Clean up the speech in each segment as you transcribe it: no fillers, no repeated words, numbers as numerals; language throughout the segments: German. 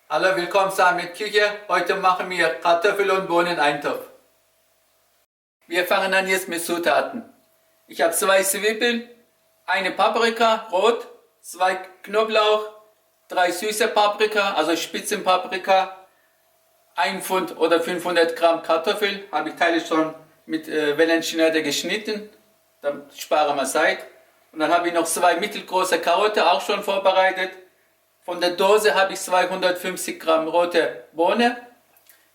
Hallo, willkommen zu mit Küche. Heute machen wir Kartoffel- und Bohnen-Eintopf. Wir fangen an jetzt mit Zutaten. Ich habe 2 Zwiebeln, eine Paprika, rot, 2 Knoblauch, 3 süße Paprika, also Spitzenpaprika, 1 Pfund oder 500 Gramm Kartoffeln, habe ich Teile schon mit Wellenschnitte geschnitten, dann sparen wir Zeit. Und dann habe ich noch 2 mittelgroße Karotten auch schon vorbereitet. Von der Dose habe ich 250 Gramm rote Bohne,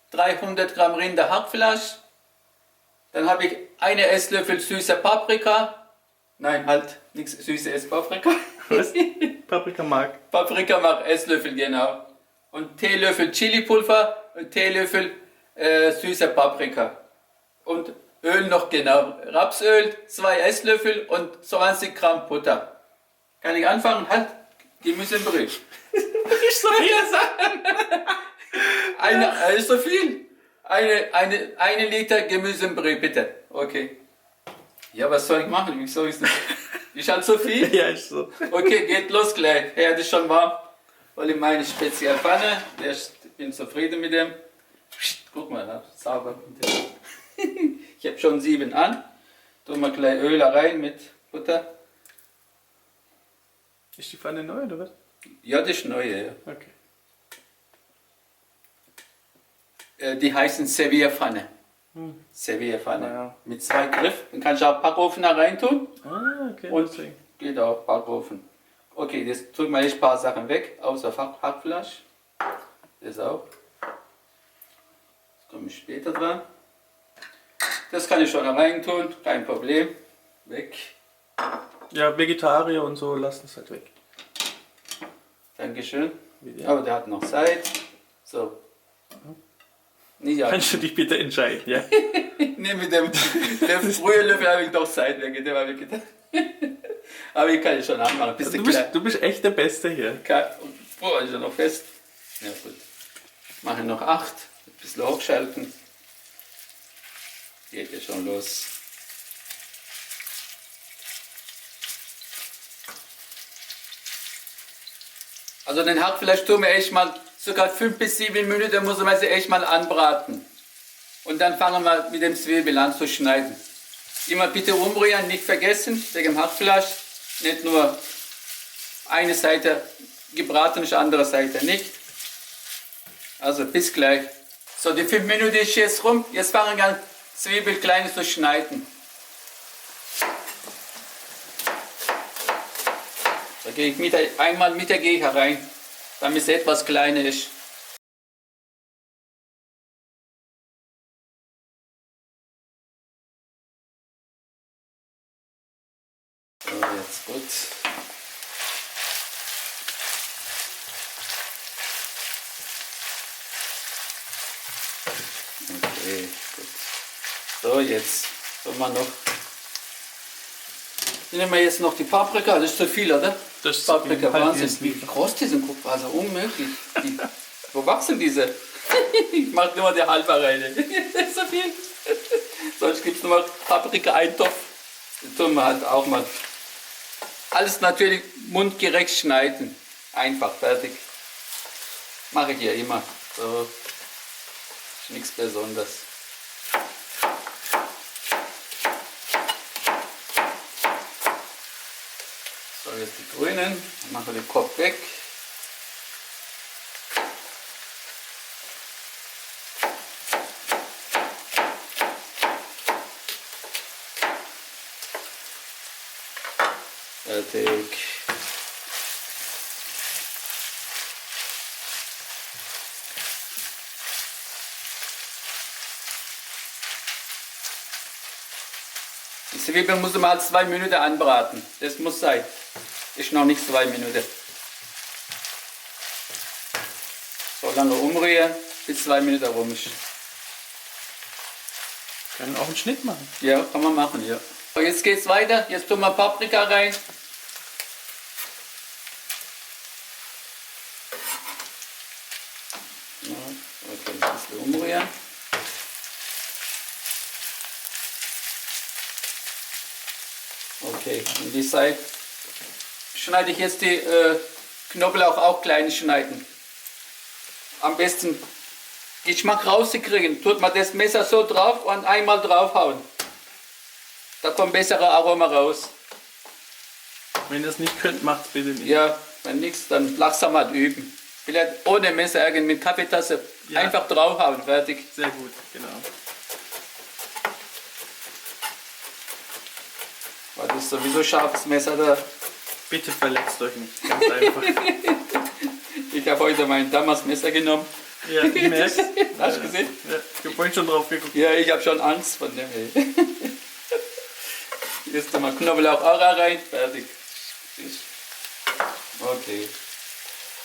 300 Gramm Rinderhackfleisch, dann habe ich eine Esslöffel süße Paprika, nein, halt, nichts süße Paprika. Was? Paprikamark. Paprikamark, Esslöffel, genau. Und Teelöffel Chilipulver und Teelöffel süße Paprika. Und Öl noch genau. Rapsöl, 2 Esslöffel und 20 Gramm Butter. Kann ich anfangen? Halt, Gemüsebrühe. Nicht so viele Sachen. Ist so viel. Eine Liter Gemüsebrühe, bitte. Okay. Ja, was soll ich machen? Wieso ist das? Ist halt so viel? Ja, ist so. Okay, geht los gleich. Herd ist schon warm. Hol ich meine Spezialpfanne. Ich bin zufrieden mit dem. Guck mal, da, sauber. Ich habe schon 7 an. Tun wir gleich Öl rein mit Butter. Ist die Pfanne neu oder was? Ja, das ist neue. Ja. Okay. Die heißen Servierpfanne. Servierpfanne. Ja. Mit 2 Griff. Dann kannst du auch Backofen da rein tun. Ah, okay. Und deswegen. geht auch Backofen. Okay, jetzt tun wir jetzt ein paar Sachen weg, außer Hackfleisch. Das auch. Das komme ich später dran. Das kann ich schon rein tun, kein Problem. Weg. Ja, Vegetarier und so lassen es halt weg. Dankeschön. Ja. Aber der hat noch Zeit. So. Nicht ja. Kannst du dich bitte entscheiden, ja? Nee, mit dem frühen Löffel habe ich doch Zeit weg. Dem habe ich gedacht. Aber ich kann es schon anmachen. Bist Du bist echt der Beste hier. Oh, ist er noch fest? Ja gut. Mache noch 8. Ein bisschen hochschalten. Geht ja schon los. Also den Hackfleisch tun wir echt mal sogar 5 bis 7 Minuten, muss man sie echt mal anbraten. Und dann fangen wir mit dem Zwiebel an zu schneiden. Immer bitte umrühren, nicht vergessen, wegen dem Hackfleisch. Nicht nur eine Seite gebraten, die andere Seite nicht. Also bis gleich. So, die 5 Minuten ist jetzt rum. Jetzt fangen wir an, Zwiebel klein zu schneiden. Da gehe ich einmal mit der gehe ich herein, damit es etwas kleiner ist. So, jetzt gut. Okay, gut. So, jetzt tun wir noch. Nehmen wir jetzt noch die Paprika, das ist zu viel, oder? Das ist Paprika, halt Wahnsinn. jetzt Wie groß die sind, guck, also unmöglich. Wo wachsen diese? Ich mache nur die halbe rein. Das ist so viel. Sonst gibt es nur Paprika-Eintopf. Das tun wir halt auch mal. Alles natürlich mundgerecht schneiden. Einfach, fertig. Mache ich ja immer. So. Ist nichts Besonderes. So, jetzt die grünen. Machen wir den Kopf weg. Fertig. Die Zwiebeln muss man halt 2 Minuten anbraten. Das muss sein. Ist noch nicht 2 Minuten. So lange umrühren, bis 2 Minuten rum ist. Können auch einen Schnitt machen. Ja, kann man machen, ja. So, jetzt geht's weiter. Jetzt tun wir Paprika rein. Ja, okay, ein bisschen umrühren. Okay, und die Seite schneide ich jetzt die Knoblauch auch klein schneiden. am besten Geschmack rauszukriegen, tut man das Messer so drauf und einmal draufhauen. Da kommt bessere Aroma raus. Wenn ihr es nicht könnt, macht es bitte nicht. Ja, wenn nichts, dann langsam mal üben. Vielleicht ohne Messer irgendwie mit Kaffeetasse Ja. einfach draufhauen, fertig. Sehr gut, genau. Weil das ist sowieso scharfes Messer da. Bitte verletzt euch nicht, ganz einfach. Ich habe heute mein Damas-Messer genommen. Ja, ich merk's. Hast du gesehen? Ja, ich habe vorhin schon drauf geguckt. Ja, ich habe schon Angst von dem. Ey. Jetzt mal Knoblauch auch rein, fertig. Okay.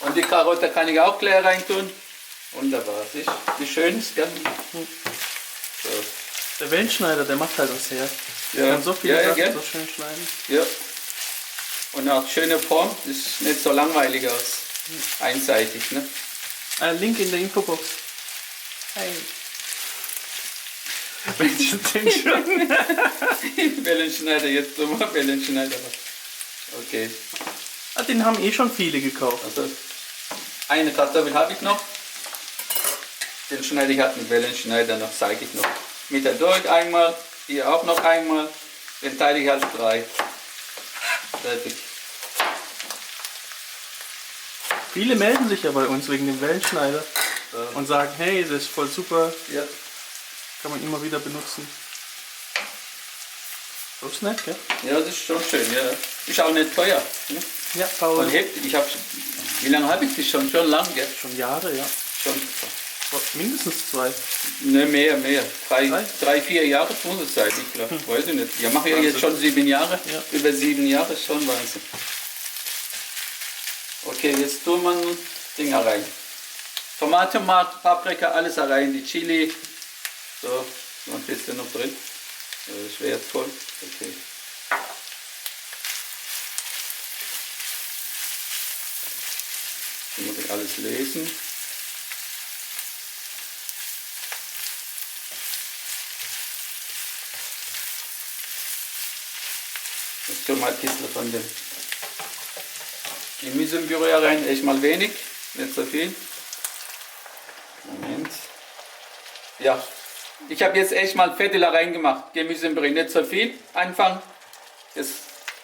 Und die Karotte kann ich auch gleich rein tun. Wunderbar. Siehst du, wie schön ist, gell? So. Der Wellenschneider, der macht halt was her. Ja. Kann so viele Ja, Sachen gell? so schön schneiden. Ja. Und auch schöne Form, ist nicht so langweilig aus. Einseitig, ne? Link in der Infobox. Hey. Mensch, den schon. Wellenschneider, jetzt tun wir Wellenschneider. Okay. Den haben eh schon viele gekauft. Also eine Kartoffel habe ich noch. Den schneide ich halt mit Wellenschneider noch, zeige ich noch. Mit der durch einmal, hier auch noch einmal. Den teile ich halt 3. Fertig. Viele melden sich ja bei uns wegen dem Wellenschneider So. und sagen, hey, das ist voll super, Ja. kann man immer wieder benutzen. So ist nett, gell? Ja, das ist schon schön. Ja. Ist auch nicht teuer. Ne? Ja, Paul. Und hebt, ich hab, wie lange habe ich die schon? Schon lang, gell? Schon Jahre, ja. Schon. Mindestens 2. Ne, mehr. 3, Drei? 4 Jahre muss es sein, ich glaube. Weiß ich nicht. Ja, mache ja jetzt Wahnsinn. schon 7 Jahre. Ja. Über 7 Jahre ist schon Wahnsinn. Okay, jetzt tun wir Dinger rein. Tomate, Paprika, alles rein. Die Chili. So, noch ein bisschen noch drin. Das ist wertvoll. Okay. Dann muss ich alles lesen. Jetzt tun wir ein bisschen von dem Gemüsepüree rein. Erstmal wenig, nicht so viel. Moment. Ja, ich habe jetzt erstmal Fettel reingemacht. Gemüsepüree, nicht so viel. Anfang.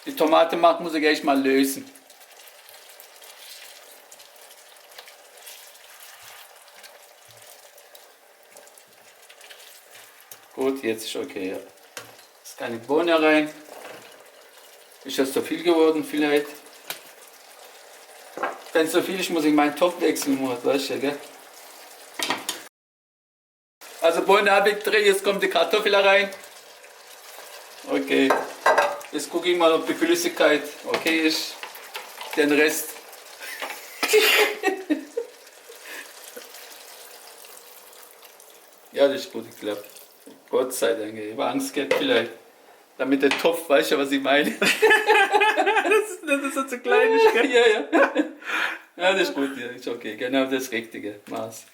Die Tomate muss ich erstmal lösen. Gut, jetzt ist okay. Ja. Jetzt kann ich Bohne rein. Ist das zu viel geworden vielleicht? Wenn es so viel ist, muss ich meinen Topf wechseln, weißt du, gell? Also Bohne habe ich drin, jetzt kommt die Kartoffel rein. Okay. Jetzt gucke ich mal, ob die Flüssigkeit okay ist. Den Rest. Ja, das ist gut geklappt. Gott sei Dank, ich habe Angst gehabt vielleicht. Damit der Topf, weißt du, was ich meine? Das ist so zu klein, ist, gell? Ja, ja. Ja, das ist gut, ja, ist okay. Genau das richtige Maß.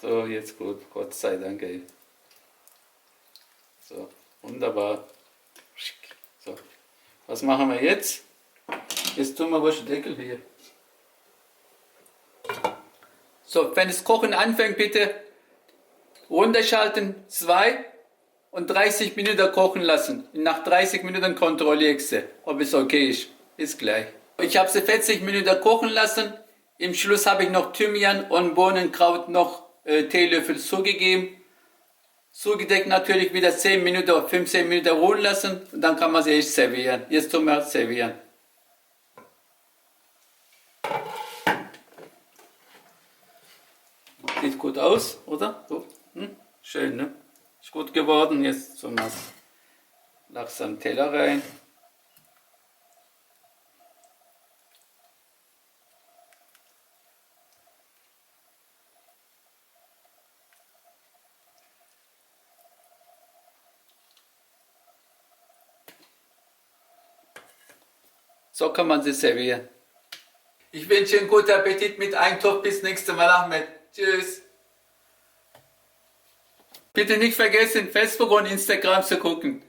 So, jetzt gut. Gott sei Dank, ey. So, wunderbar. So, was machen wir jetzt? Jetzt tun wir den Deckel hier. So, wenn das Kochen anfängt, bitte runterschalten, 2 und 30 Minuten kochen lassen. Nach 30 Minuten kontrolliere ich sie, ob es okay ist. Ist gleich. Ich habe sie 40 Minuten kochen lassen. Im Schluss habe ich noch Thymian und Bohnenkraut noch Teelöffel zugegeben. Zugedeckt natürlich wieder 10 Minuten, 15 Minuten ruhen lassen und dann kann man sie echt servieren. Jetzt tun wir servieren. Sieht gut aus, oder? So. Schön, ne? Ist gut geworden. Jetzt tun wir langsam Teller rein. So kann man sie servieren. Ich wünsche einen guten Appetit mit Eintopf. Bis nächstes Mal, Ahmed. Tschüss. Bitte nicht vergessen, Facebook und Instagram zu gucken.